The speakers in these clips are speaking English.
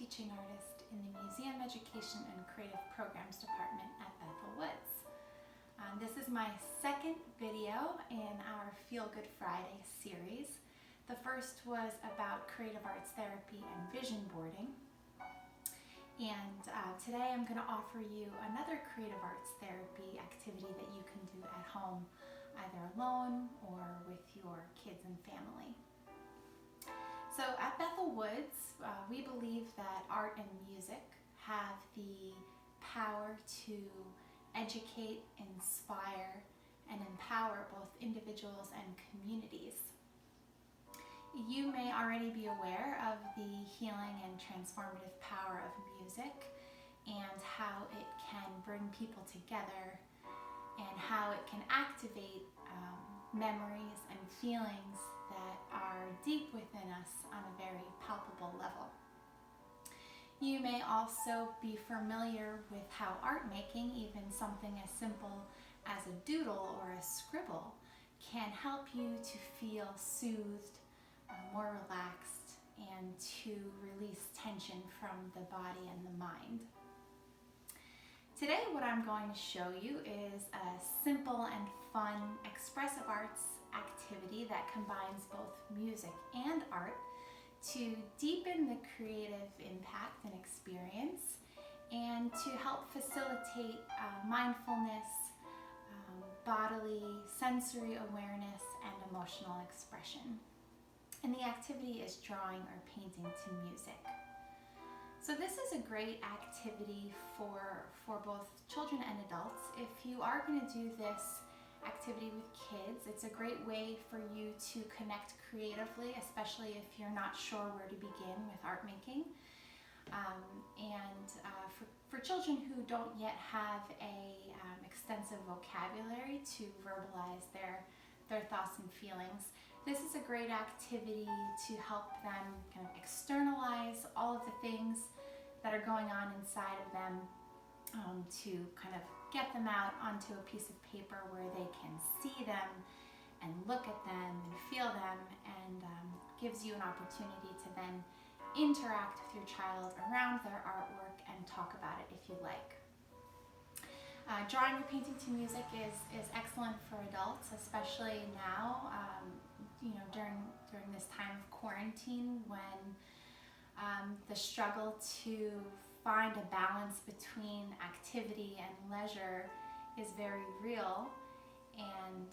teaching artist in the Museum Education and Creative Programs Department at Bethel Woods. This is my second video in our Feel Good Friday series. The first was about creative arts therapy and vision boarding. And today I'm going to offer you another creative arts therapy activity that you can do at home, either alone or with your kids and family. So at Bethel Woods, we believe that art and music have the power to educate, inspire, and empower both individuals and communities. You may already be aware of the healing and transformative power of music and how it can bring people together and how it can activate memories and feelings that are deep within us on a very palpable level. You may also be familiar with how art making, even something as simple as a doodle or a scribble, can help you to feel soothed, more relaxed, and to release tension from the body and the mind. Today what I'm going to show you is a simple and fun expressive arts activity that combines both music and art to deepen the creative impact and experience and to help facilitate mindfulness, bodily, sensory awareness, and emotional expression. And the activity is drawing or painting to music. So this is a great activity for both children and adults. If you are going to do this activity with kids, it's a great way for you to connect creatively, especially if you're not sure where to begin with art making. For children who don't yet have a extensive vocabulary to verbalize their thoughts and feelings, this is a great activity to help them kind of externalize all of the things that are going on inside of them, to kind of get them out onto a piece of paper where they can see them and look at them and feel them, and gives you an opportunity to then interact with your child around their artwork and talk about it if you like. Drawing or painting to music is excellent for adults, especially now, during this time of quarantine, when the struggle to find a balance between activity and leisure is very real, and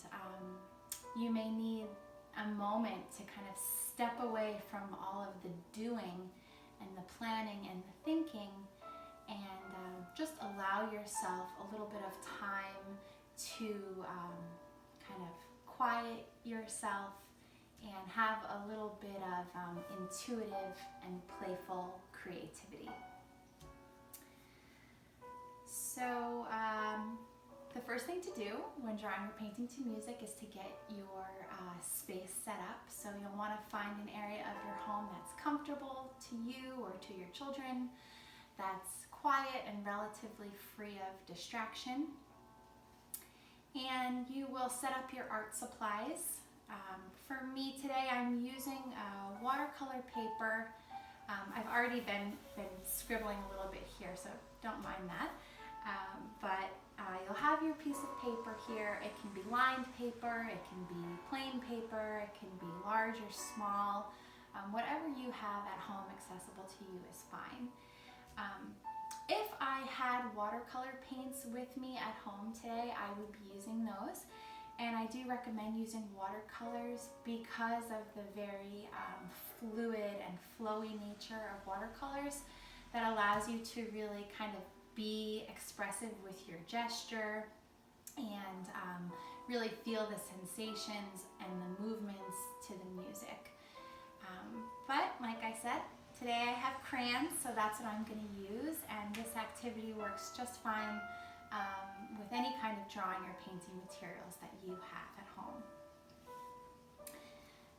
you may need a moment to kind of step away from all of the doing and the planning and the thinking, and just allow yourself a little bit of time to kind of quiet yourself and have a little bit of intuitive and playful creativity. So the first thing to do when drawing or painting to music is to get your space set up. So you'll want to find an area of your home that's comfortable to you or to your children, that's quiet and relatively free of distraction. And you will set up your art supplies. For me today, I'm using watercolor paper. I've already been scribbling a little bit here, so don't mind that. But you'll have your piece of paper here. It can be lined paper, it can be plain paper, it can be large or small. Whatever you have at home accessible to you is fine. If I had watercolor paints with me at home today, I would be using those. And I do recommend using watercolors because of the very fluid and flowy nature of watercolors that allows you to really kind of be expressive with your gesture and really feel the sensations and the movements to the music. But like I said, today I have crayons, so that's what I'm going to use, and this activity works just fine with any kind of drawing or painting materials that you have at home.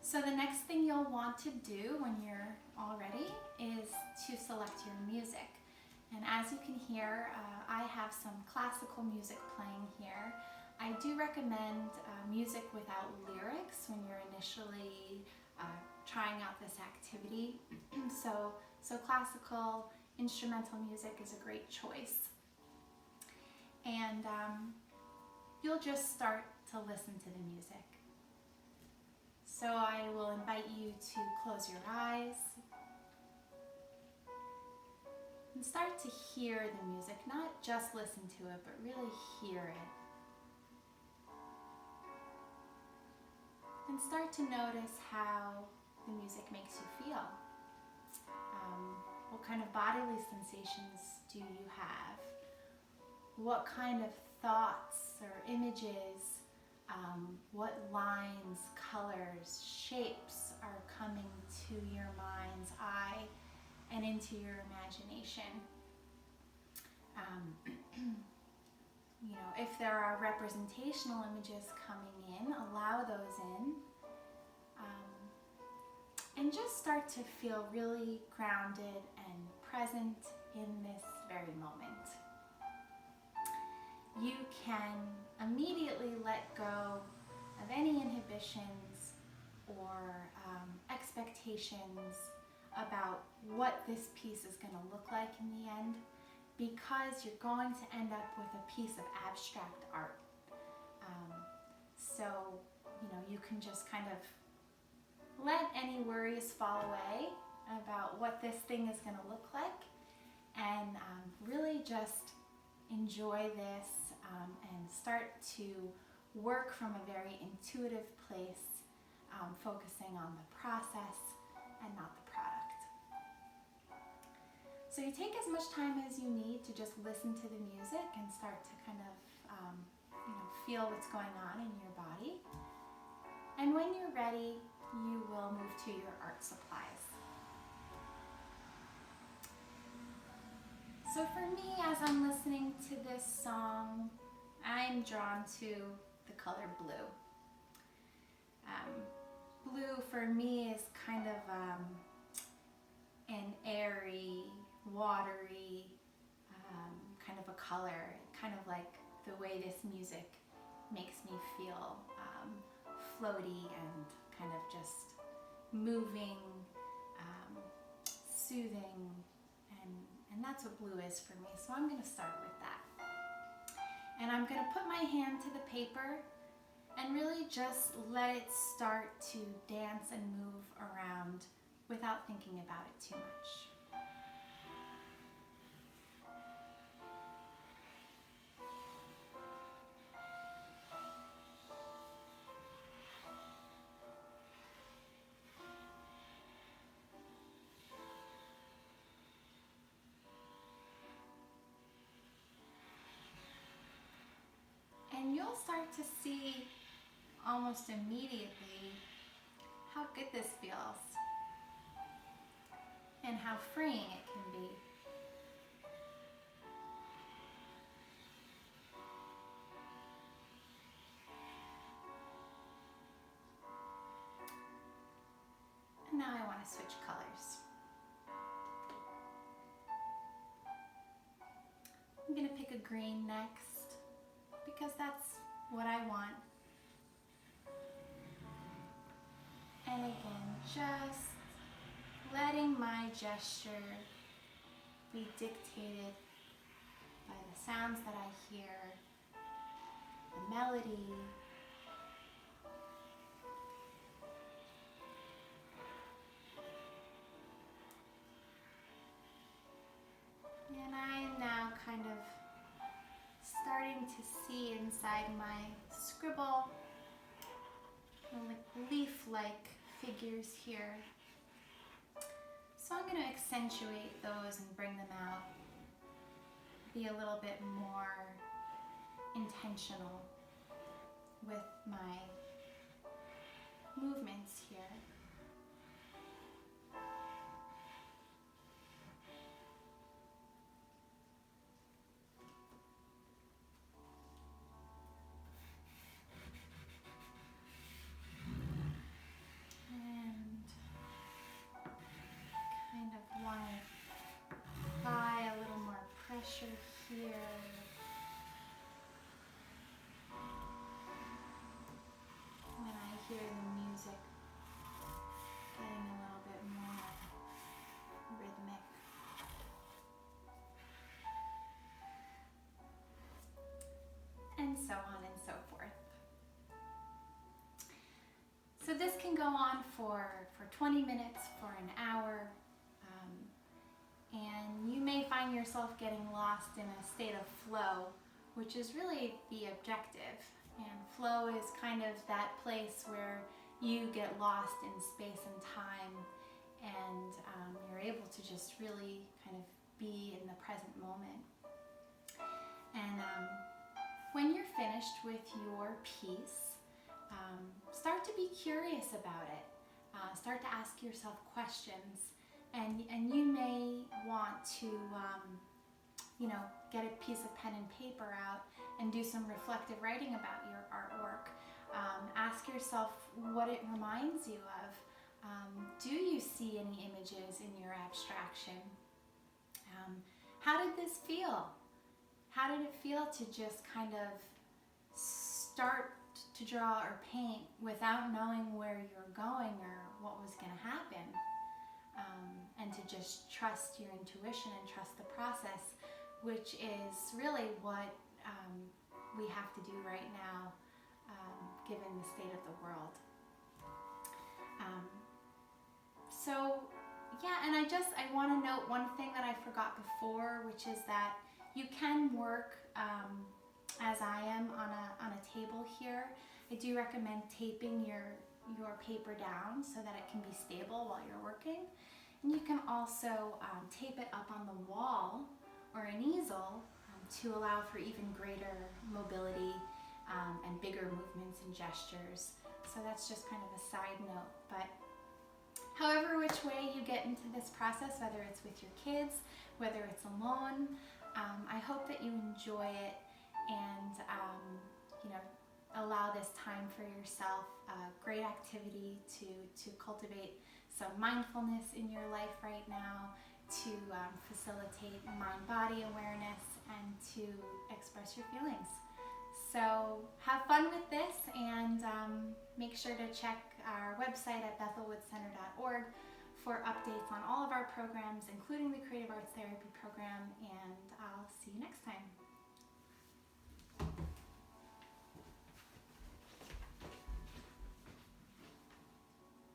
So the next thing you'll want to do when you're all ready is to select your music. And as you can hear, I have some classical music playing here. I do recommend music without lyrics when you're initially trying out this activity. So So classical instrumental music is a great choice. And you'll just start to listen to the music. So I will invite you to close your eyes and start to hear the music, not just listen to it, but really hear it. And start to notice how the music makes you feel. What kind of bodily sensations do you have? What kind of thoughts or images, what lines, colors, shapes are coming to your mind's eye and into your imagination? You know, if there are representational images coming in, allow those in. And just start to feel really grounded and present in this very moment. You can immediately let go of any inhibitions or expectations about what this piece is going to look like in the end, because you're going to end up with a piece of abstract art. So, you know, you can just kind of let any worries fall away about what this thing is going to look like, and really just enjoy this and start to work from a very intuitive place, focusing on the process and not the product. So you take as much time as you need to just listen to the music and start to kind of feel what's going on in your body. And when you're ready, you will move to your art supplies. So for me, as I'm listening to this song, I'm drawn to the color blue. Blue for me is kind of an airy, watery kind of a color, kind of like the way this music makes me feel floaty and kind of just moving, soothing, and that's what blue is for me. So I'm going to start with that. And I'm going to put my hand to the paper and really just let it start to dance and move around without thinking about it too much. And you'll start to see almost immediately how good this feels and how freeing it can be. And now I want to switch colors. I'm going to pick a green next, because that's what I want. And again, just letting my gesture be dictated by the sounds that I hear, the melody, and I am now kind of starting to see inside my scribble like leaf-like figures here. So I'm going to accentuate those and bring them out, be a little bit more intentional with my movements here. Here. When I hear the music So this can go on for 20 minutes, for an hour, and you may find yourself getting lost in a state of flow, which is really the objective. And flow is kind of that place where you get lost in space and time, and you're able to just really kind of be in the present moment. And when you're finished with your piece, start to be curious about it. Start to ask yourself questions, and you may want to get a piece of pen and paper out and do some reflective writing about your artwork. Ask yourself what it reminds you of. Do you see any images in your abstraction? How did this feel? How did it feel to just kind of start to draw or paint without knowing where you're going or what was going to happen? And to just trust your intuition and trust the process, which is really what we have to do right now, given the state of the world. And I want to note one thing that I forgot before, which is that you can work as I am on a table here. I do recommend taping your paper down so that it can be stable while you're working. And you can also tape it up on the wall or an easel to allow for even greater mobility and bigger movements and gestures. So that's just kind of a side note. But however which way you get into this process, whether it's with your kids, whether it's alone, I hope that you enjoy it and allow this time for yourself. Great activity to cultivate some mindfulness in your life right now, to facilitate mind-body awareness, and to express your feelings. So have fun with this, and make sure to check our website at bethelwoodcenter.org for updates on all of our programs, including the Creative Arts Therapy program, and I'll see you next time.